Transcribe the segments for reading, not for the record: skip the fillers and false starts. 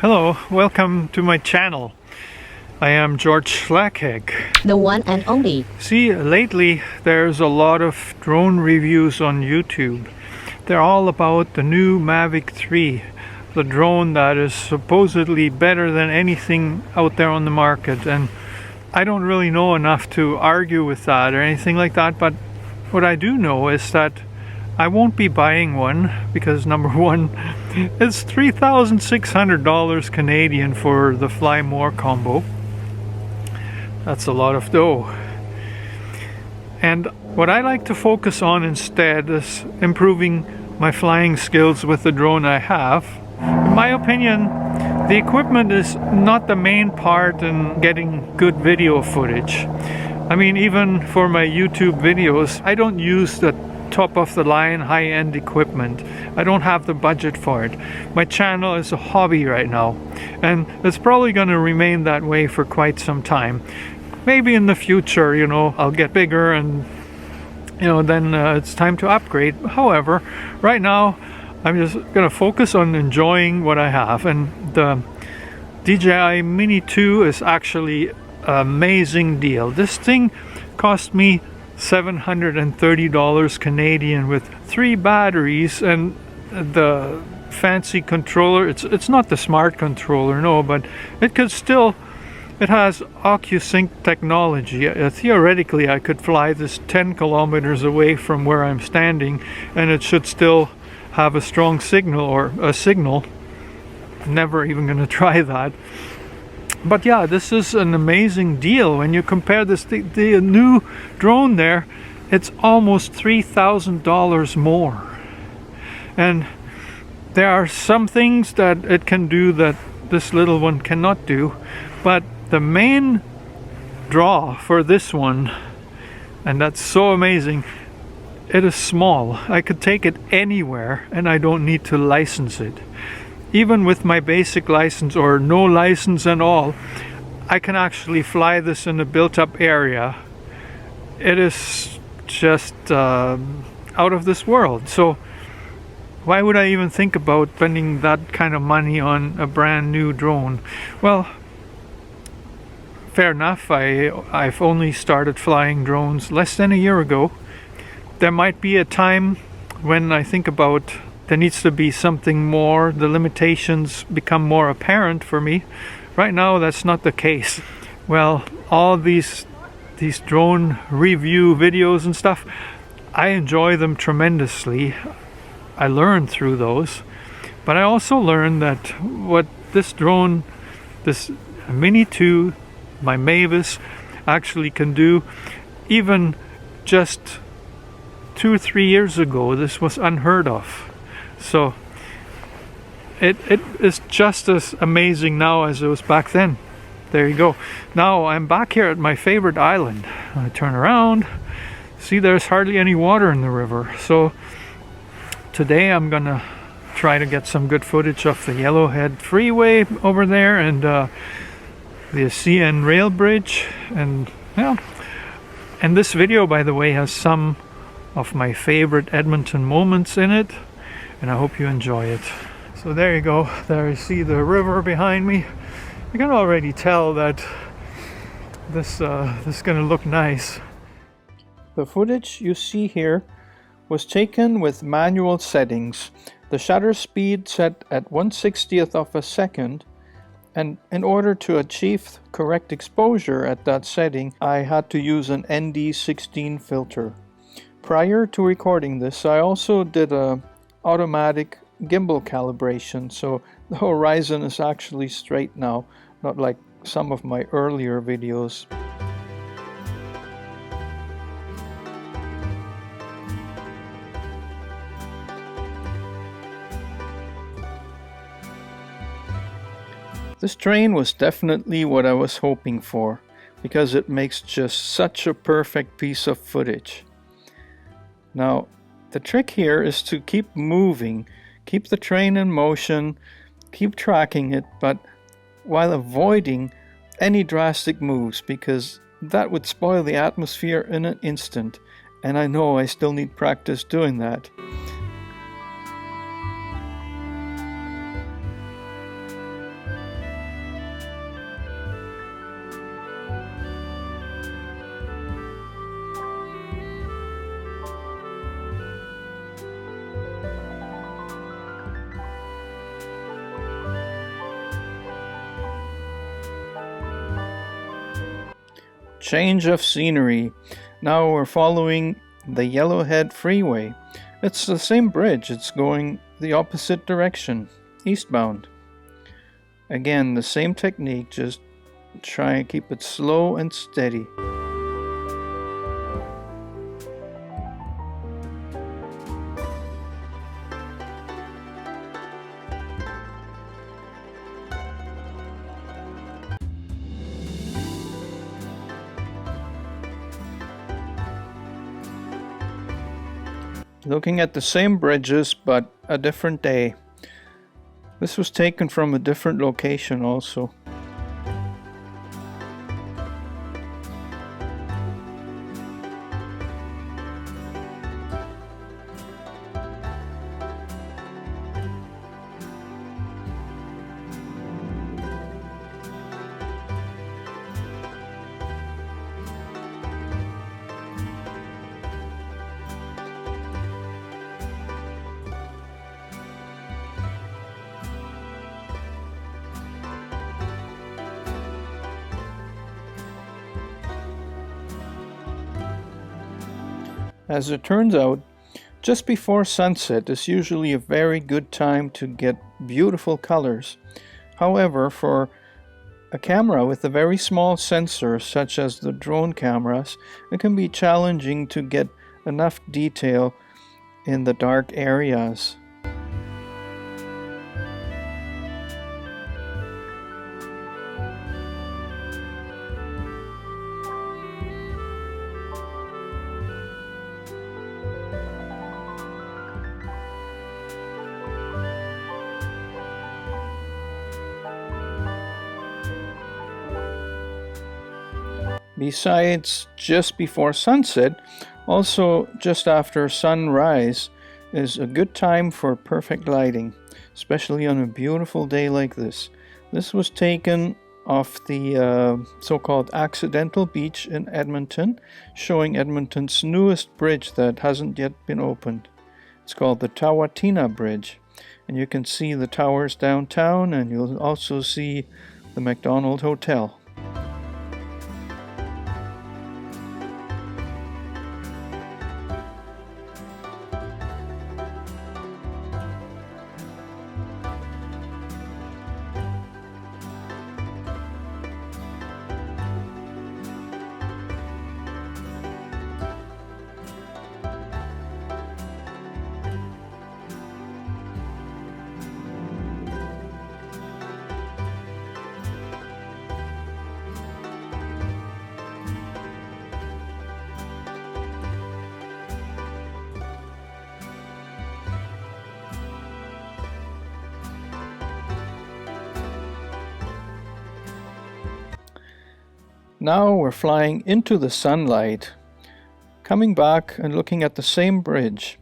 Hello, welcome to my channel. I am George Schlackheg, the one and only. See, lately there's a lot of drone reviews on YouTube. They're all about the new Mavic 3, the drone that is supposedly better than anything out there on the market, and I don't really know enough to argue with that or anything like that, but what I do know is that I won't be buying one because number one, it's $3,600 Canadian for the Fly More combo. That's a lot of dough. And what I like to focus on instead is improving my flying skills with the drone I have. In my opinion, the equipment is not the main part in getting good video footage. I mean, even for my YouTube videos, I don't use the top of the line high-end equipment. I don't have the budget for it. My channel is a hobby right now, and it's probably going to remain that way for quite some time. Maybe in the future, you know, I'll get bigger and then it's time to upgrade. However, right now I'm just going to focus on enjoying what I have, and the DJI Mini 2 is actually an amazing deal. This thing cost me $730 Canadian with 3 batteries and the fancy controller. It's not the smart controller, no, but it has OcuSync technology. Theoretically, I could fly this 10 kilometers away from where I'm standing and it should still have a strong signal or a signal. Never even gonna try that. But yeah, this is an amazing deal. When you compare this, the new drone there, it's almost $3,000 more. And there are some things that it can do that this little one cannot do. But the main draw for this one, and that's so amazing, it is small. I could take it anywhere and I don't need to license it. Even with my basic license or no license at all, I can actually fly this in a built-up area. It is just out of this world. So why would I even think about spending that kind of money on a brand new drone? Well, fair enough. I've only started flying drones less than a year ago. There might be a time when I think about there needs to be something more, the limitations become more apparent for me. Right now that's not the case. Well, all these drone review videos and stuff, I enjoy them tremendously. I learn through those, but I also learned that what this drone, this Mini 2, my Mavic, actually can do, even just 2 or 3 years ago, this was unheard of. So it is just as amazing now as it was back then. There you go. Now I'm back here at my favorite island. I turn around, see there's hardly any water in the river. So today I'm gonna try to get some good footage of the Yellowhead Freeway over there and the CN Rail Bridge. And yeah, and this video, by the way, has some of my favorite Edmonton moments in it, and I hope you enjoy it. So there you go. There you see the river behind me. You can already tell that this is gonna look nice. The footage you see here was taken with manual settings. The shutter speed set at 1/60th of a second, and in order to achieve correct exposure at that setting, I had to use an ND16 filter. Prior to recording this, I also did a automatic gimbal calibration, so the horizon is actually straight now, not like some of my earlier videos. This train was definitely what I was hoping for, because it makes just such a perfect piece of footage. Now, the trick here is to keep moving, keep the train in motion, keep tracking it, but while avoiding any drastic moves, because that would spoil the atmosphere in an instant, and I know I still need practice doing that. Change of scenery. Now we're following the Yellowhead Freeway. It's the same bridge, it's going the opposite direction, eastbound. Again, the same technique, just try and keep it slow and steady. Looking at the same bridges, but a different day. This was taken from a different location also. As it turns out, just before sunset is usually a very good time to get beautiful colors. However, for a camera with a very small sensor, such as the drone cameras, it can be challenging to get enough detail in the dark areas. Besides just before sunset, also just after sunrise is a good time for perfect lighting, especially on a beautiful day like this. This was taken off the so-called accidental beach in Edmonton, showing Edmonton's newest bridge that hasn't yet been opened. It's called the Tawatina Bridge, and you can see the towers downtown, and you'll also see the McDonald Hotel. Now we're flying into the sunlight, coming back and looking at the same bridge.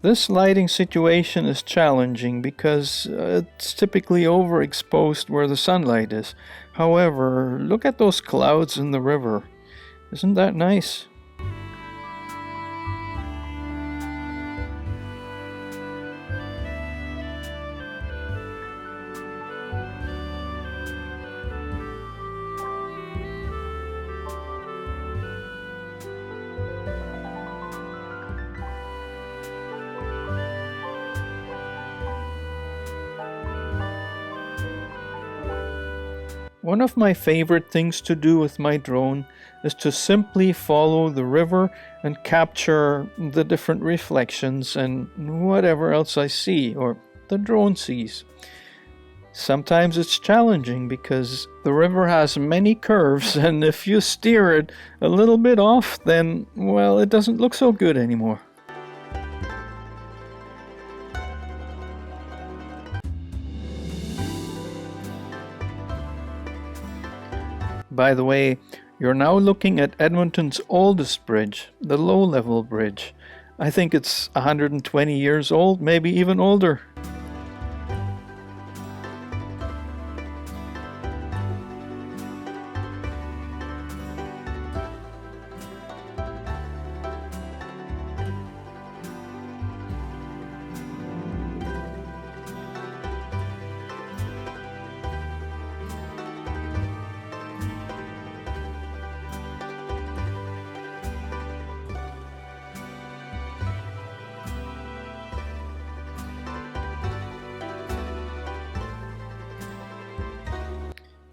This lighting situation is challenging because it's typically overexposed where the sunlight is. However, look at those clouds in the river. Isn't that nice? One of my favorite things to do with my drone is to simply follow the river and capture the different reflections and whatever else I see or the drone sees. Sometimes it's challenging because the river has many curves, and if you steer it a little bit off, then, well, it doesn't look so good anymore. By the way, you're now looking at Edmonton's oldest bridge, the low-level bridge. I think it's 120 years old, maybe even older.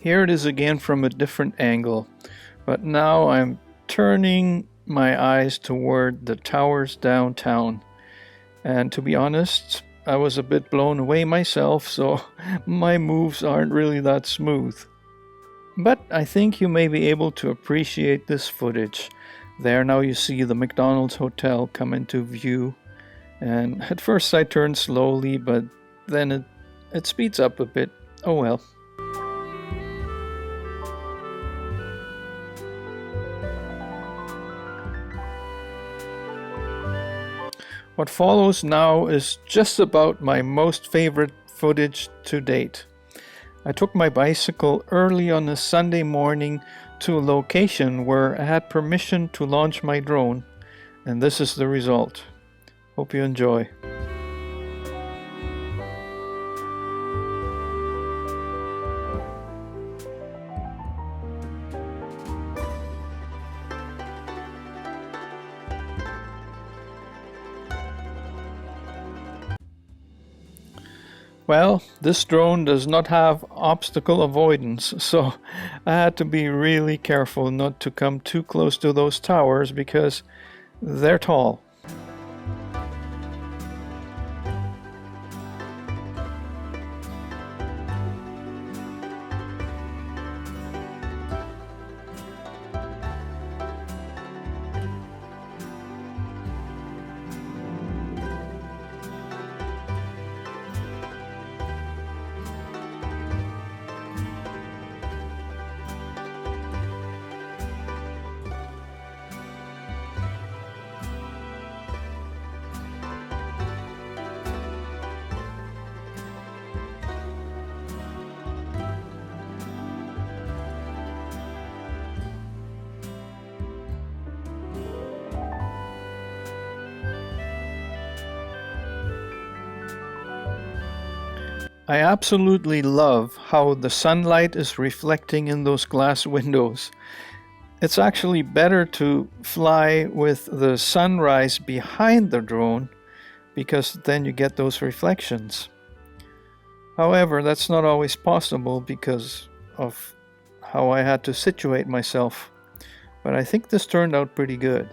Here it is again from a different angle, but now I'm turning my eyes toward the towers downtown. And to be honest, I was a bit blown away myself, so my moves aren't really that smooth. But I think you may be able to appreciate this footage. There now you see the McDonald's hotel come into view, and at first I turned slowly, but then it speeds up a bit. Oh well. What follows now is just about my most favorite footage to date. I took my bicycle early on a Sunday morning to a location where I had permission to launch my drone, and this is the result. Hope you enjoy. Well, this drone does not have obstacle avoidance, so I had to be really careful not to come too close to those towers because they're tall. I absolutely love how the sunlight is reflecting in those glass windows. It's actually better to fly with the sunrise behind the drone because then you get those reflections. However, that's not always possible because of how I had to situate myself. But I think this turned out pretty good.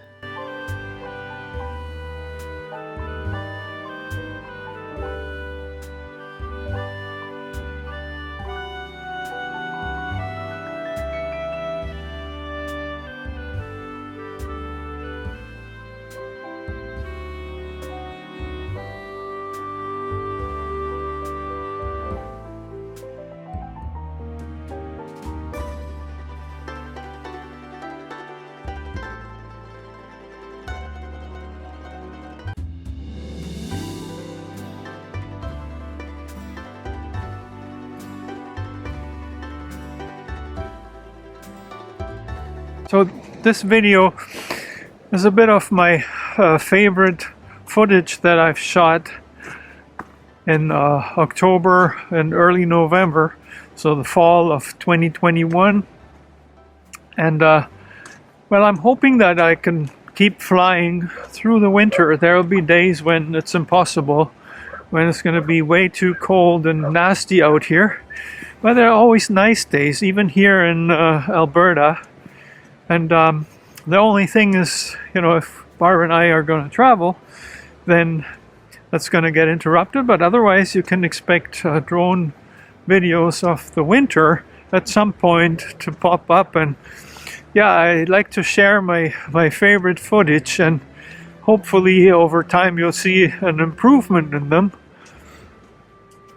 So this video is a bit of my favorite footage that I've shot in October and early November, so the fall of 2021. And well, I'm hoping that I can keep flying through the winter. There will be days when it's impossible, when it's going to be way too cold and nasty out here. But there are always nice days, even here in Alberta. And the only thing is, you know, if Barbara and I are going to travel, then that's going to get interrupted. But otherwise, you can expect drone videos of the winter at some point to pop up. And yeah, I like to share my favorite footage, and hopefully over time you'll see an improvement in them.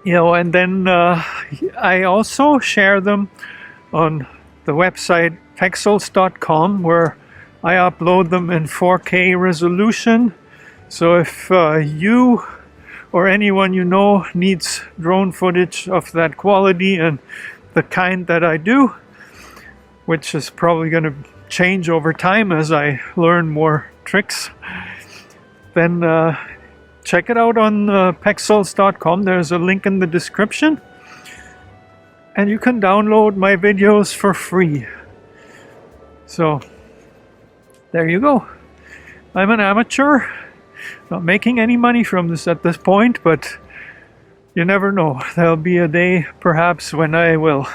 You know, and then I also share them on the website pexels.com, where I upload them in 4K resolution. So if you or anyone you know needs drone footage of that quality and the kind that I do, which is probably going to change over time as I learn more tricks, then check it out on pexels.com. There's a link in the description, and you can download my videos for free. So there you go. I'm an amateur, not making any money from this at this point, but you never know. There'll be a day perhaps when I will.